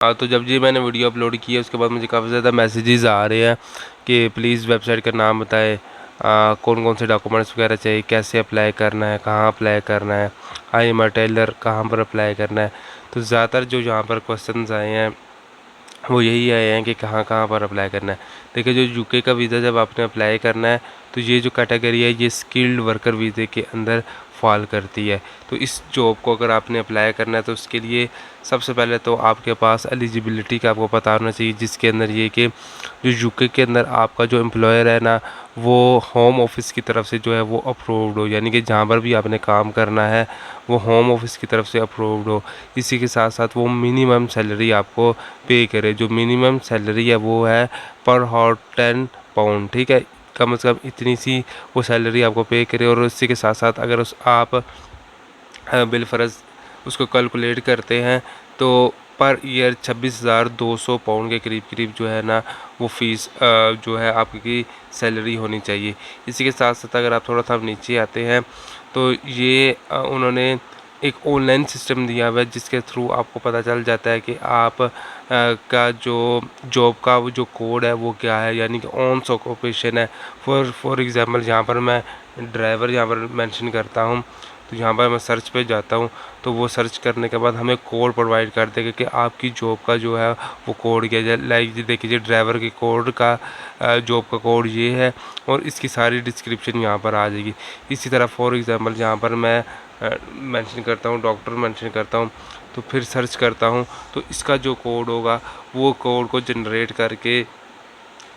हाँ, तो जब जी मैंने वीडियो अपलोड की है उसके बाद मुझे काफ़ी ज़्यादा मैसेजेस आ रहे हैं कि प्लीज़ वेबसाइट का नाम बताएं, कौन कौन से डॉक्यूमेंट्स वगैरह चाहिए, कैसे अप्लाई करना है, कहाँ अप्लाई करना है, आई एम अ टेलर कहाँ पर अप्लाई करना है। तो ज़्यादातर जो यहाँ पर क्वेश्चंस आए हैं वो यही आए हैं कि कहाँ कहाँ पर अप्लाई करना है। देखिए, जो यूके का वीज़ा जब आपने अप्लाई करना है तो ये जो कैटेगरी है ये स्किल्ड वर्कर वीज़े के अंदर फॉल करती है। तो इस जॉब को अगर आपने अप्लाई करना है तो उसके लिए सबसे पहले तो आपके पास एलिजिबिलिटी का आपको पता होना चाहिए, जिसके अंदर ये कि जो यूके के अंदर आपका जो एम्प्लॉयर है ना, वो होम ऑफिस की तरफ से जो है वो अप्रूव्ड हो, यानी कि जहाँ पर भी आपने काम करना है वो होम ऑफिस की तरफ से अप्रूव्ड हो। इसी के साथ साथ वो मिनिमम सैलरी आपको पे करे। जो मिनिमम सैलरी है वो है पर हावर 10 पाउंड, ठीक है। कम से कम इतनी सी वो सैलरी आपको पे करे। और इसी के साथ साथ अगर उस आप बिल फ़र्ज़ उसको कैलकुलेट करते हैं तो पर ईयर 26,200 पाउंड के करीब करीब जो है ना वो फ़ीस जो है आपकी सैलरी होनी चाहिए। इसी के साथ साथ अगर आप थोड़ा सा नीचे आते हैं तो ये उन्होंने एक ऑनलाइन सिस्टम दिया हुआ है जिसके थ्रू आपको पता चल जाता है कि आप का जो जॉब का वो जो कोड है वो क्या है, यानी कि ऑन ऑक्यूपेशन है। फॉर एग्ज़ाम्पल यहाँ पर मैं ड्राइवर यहाँ पर मेंशन करता हूँ, तो यहाँ पर मैं सर्च पे जाता हूँ तो वो सर्च करने के बाद हमें कोड प्रोवाइड कर देगा कि आपकी जॉब का जो है वो कोड क्या है। लाइक देखिए, ड्राइवर के कोड का जॉब का कोड ये है और इसकी सारी डिस्क्रिप्शन यहाँ पर आ जाएगी। इसी तरह फॉर एग्ज़ाम्पल यहाँ पर मैं मेंशन करता हूँ, डॉक्टर मेंशन करता हूँ, तो फिर सर्च करता हूँ तो इसका जो कोड होगा वो कोड को जनरेट करके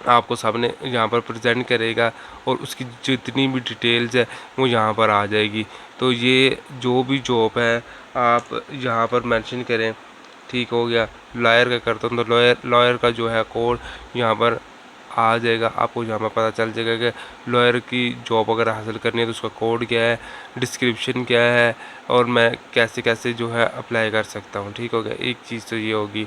आपको सामने यहाँ पर प्रेजेंट करेगा और उसकी जितनी भी डिटेल्स है वो यहाँ पर आ जाएगी। तो ये जो भी जॉब है आप यहाँ पर मेंशन करें, ठीक हो गया। लॉयर का करता हूँ तो लॉयर का जो है कोड यहाँ पर आ जाएगा, आपको यहाँ पर पता चल जाएगा कि लॉयर की जॉब अगर हासिल करनी है तो उसका कोड क्या है, डिस्क्रिप्शन क्या है और मैं कैसे कैसे जो है अप्लाई कर सकता हूँ, ठीक हो गया। एक चीज़ तो ये होगी।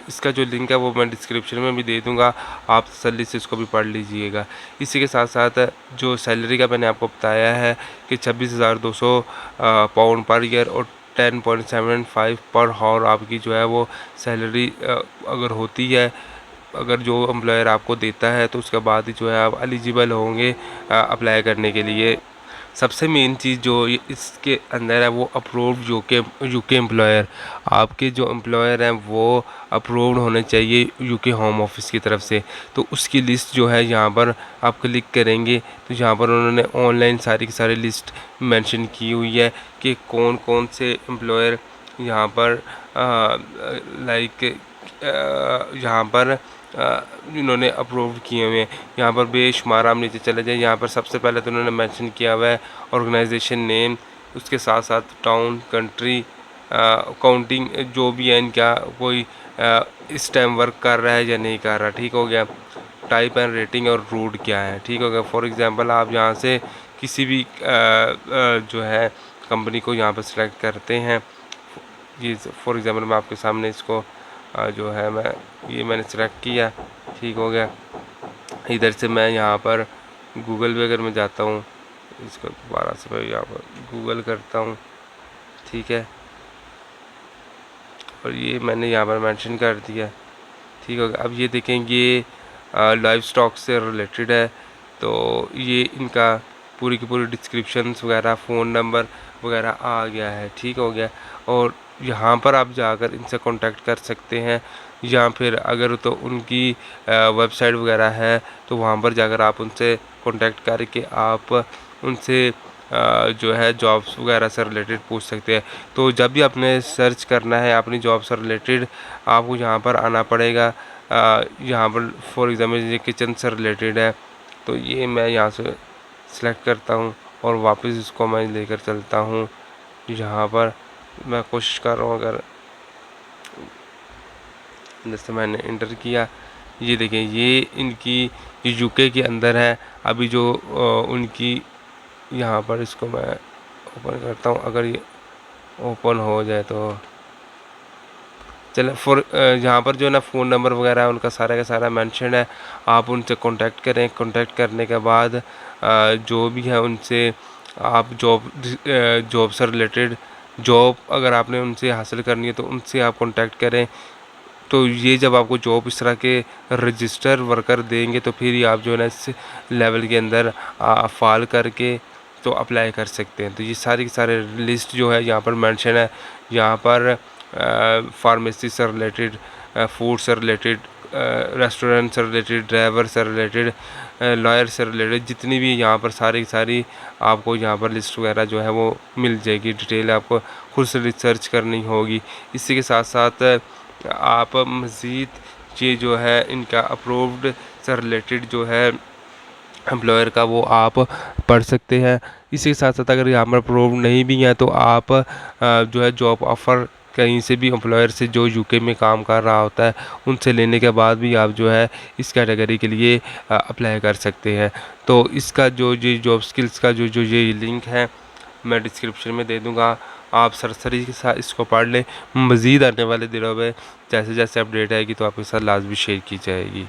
इसका जो लिंक है वो मैं डिस्क्रिप्शन में भी दे दूँगा, आप तसल्ली से इसको भी पढ़ लीजिएगा। इसी के साथ साथ जो सैलरी का मैंने आपको बताया है कि 26,200 पाउंड पर ईयर और 10.75 पर हावर आपकी जो है वो सैलरी अगर होती है, अगर जो एम्प्लॉयर आपको देता है तो उसके बाद ही जो है आप एलिजिबल होंगे अप्लाई करने के लिए। सबसे मेन चीज़ जो इसके अंदर है वो अप्रूव्ड यूके एम्प्लॉयर, आपके जो एम्प्लॉयर हैं वो अप्रूव्ड होने चाहिए यूके होम ऑफिस की तरफ से। तो उसकी लिस्ट जो है यहाँ पर आप क्लिक करेंगे तो यहाँ पर उन्होंने ऑनलाइन सारी की सारी लिस्ट मेंशन की हुई है कि कौन कौन से एम्प्लॉयर यहाँ पर लाइक यहाँ पर इन्होंने अप्रूव किए हुए हैं। यहाँ पर बेशुमार आप नीचे चले जाए, यहाँ पर सबसे पहले तो उन्होंने मेंशन किया हुआ है ऑर्गेनाइजेशन नेम, उसके साथ साथ टाउन, कंट्री, काउंटिंग जो भी है इनका कोई इस टाइम वर्क कर रहा है या नहीं कर रहा, ठीक हो गया। टाइप एंड रेटिंग और रूट क्या है, ठीक हो गया। फॉर एग्जांपल आप यहाँ से किसी भी जो है कंपनी को यहाँ पर सिलेक्ट करते हैं। ये फॉर एग्जांपल मैं आपके सामने इसको जो है मैंने सेलेक्ट किया, ठीक हो गया। इधर से मैं यहाँ पर गूगल पे अगर मैं जाता हूँ, इसको दोबारा से मैं यहाँ पर गूगल करता हूँ, ठीक है। और ये मैंने यहाँ पर मेंशन कर दिया, ठीक हो गया। अब ये देखें ये लाइव स्टॉक से रिलेटेड है, तो ये इनका पूरी की पूरी डिस्क्रिप्शंस वगैरह, फ़ोन नंबर वगैरह आ गया है, ठीक हो गया। और यहाँ पर आप जाकर इनसे कांटेक्ट कर सकते हैं, या फिर अगर तो उनकी वेबसाइट वगैरह है तो वहाँ पर जाकर आप उनसे कांटेक्ट करके आप उनसे जो है जॉब्स वगैरह से रिलेटेड पूछ सकते हैं। तो जब भी आपने सर्च करना है अपनी जॉब से रिलेटेड, आपको यहाँ पर आना पड़ेगा। यहाँ पर फॉर एग्ज़ाम्पल ये किचन से रिलेटेड है, तो ये मैं यहाँ से सिलेक्ट करता हूँ और वापस इसको मैं लेकर चलता हूँ। यहाँ पर मैं कोशिश कर रहा हूँ, अगर जैसे मैंने इंटर किया, ये देखें ये इनकी यूके के अंदर है। अभी जो उनकी यहाँ पर इसको मैं ओपन करता हूँ, अगर ये ओपन हो जाए तो चले। यहाँ पर जो है ना फ़ोन नंबर वगैरह उनका सारा का सारा मेंशन है, आप उनसे कांटेक्ट करें। कांटेक्ट करने के बाद जो भी है उनसे आप जॉब से रिलेटेड जॉब अगर आपने उनसे हासिल करनी है तो उनसे आप कांटेक्ट करें। तो ये जब आपको जॉब इस तरह के रजिस्टर वर्कर देंगे तो फिर ही आप जो है ना इस लेवल के अंदर फाल करके तो अप्लाई कर सकते हैं। तो ये सारी की सारे लिस्ट जो है यहाँ पर मेंशन है। यहाँ पर फार्मेसी से रिलेटेड, फूड से रिलेटेड, रेस्टोरेंट से रिलेटेड, ड्राइवर से रिलेटेड, लॉयर से रिलेटेड, जितनी भी यहाँ पर सारी की सारी आपको यहाँ पर लिस्ट वगैरह जो है वो मिल जाएगी। डिटेल आपको खुद से रिसर्च करनी होगी। इसी के साथ साथ आप मज़ीद ये जो है इनका अप्रूव्ड से रिलेटेड जो है एम्प्लॉयर का वो आप पढ़ सकते हैं। इसी के साथ साथ अगर यहाँ पर अप्रूव नहीं भी है तो आप जो है जॉब ऑफ़र कहीं से भी एम्प्लॉयर से जो यूके में काम कर रहा होता है उनसे लेने के बाद भी आप जो है इस कैटेगरी के लिए अप्लाई कर सकते हैं। तो इसका जो ये जॉब स्किल्स का जो जो ये लिंक है मैं डिस्क्रिप्शन में दे दूँगा। आप सरसरी के साथ इसको पढ़ लें। मज़ीद आने वाले दिनों में जैसे जैसे अपडेट आएगी तो आपके साथ लाजमी शेयर की जाएगी।